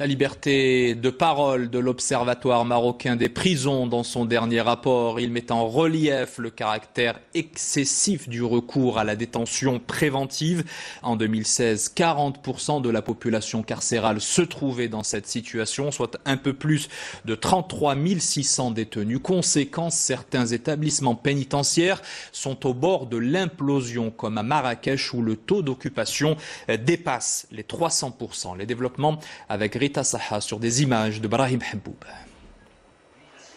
La liberté de parole de l'Observatoire marocain des prisons dans son dernier rapport. Il met en relief le caractère excessif du recours à la détention préventive. En 2016, 40% de la population carcérale se trouvait dans cette situation, soit un peu plus de 33 600 détenus. Conséquence, certains établissements pénitentiaires sont au bord de l'implosion, comme à Marrakech où le taux d'occupation dépasse les 300%. Les développements avec Rita Saha sur des images de Brahim Hemboub.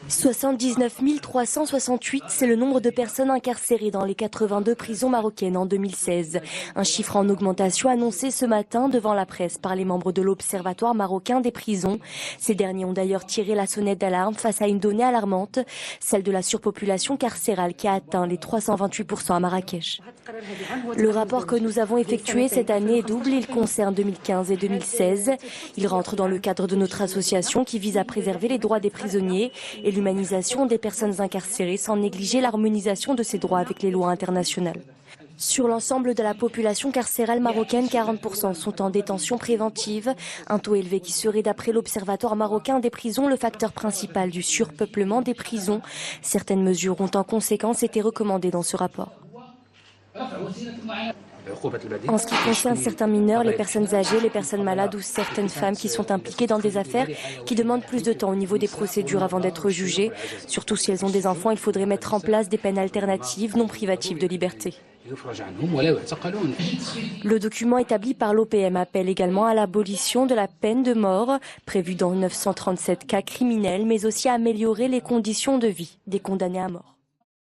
79 368, c'est le nombre de personnes incarcérées dans les 82 prisons marocaines en 2016. Un chiffre en augmentation annoncé ce matin devant la presse par les membres de l'Observatoire marocain des prisons. Ces derniers ont d'ailleurs tiré la sonnette d'alarme face à une donnée alarmante, celle de la surpopulation carcérale qui a atteint les 328% à Marrakech. Le rapport que nous avons effectué cette année est double, il concerne 2015 et 2016. Il rentre dans le cadre de notre association qui vise à préserver les droits des prisonniers et l'humanisation des personnes incarcérées sans négliger l'harmonisation de ces droits avec les lois internationales. Sur l'ensemble de la population carcérale marocaine, 40% sont en détention préventive, un taux élevé qui serait d'après l'Observatoire marocain des prisons le facteur principal du surpeuplement des prisons. Certaines mesures ont en conséquence été recommandées dans ce rapport. En ce qui concerne certains mineurs, les personnes âgées, les personnes malades ou certaines femmes qui sont impliquées dans des affaires qui demandent plus de temps au niveau des procédures avant d'être jugées, surtout si elles ont des enfants, il faudrait mettre en place des peines alternatives non privatives de liberté. Le document établi par l'OPM appelle également à l'abolition de la peine de mort, prévue dans 937 cas criminels, mais aussi à améliorer les conditions de vie des condamnés à mort.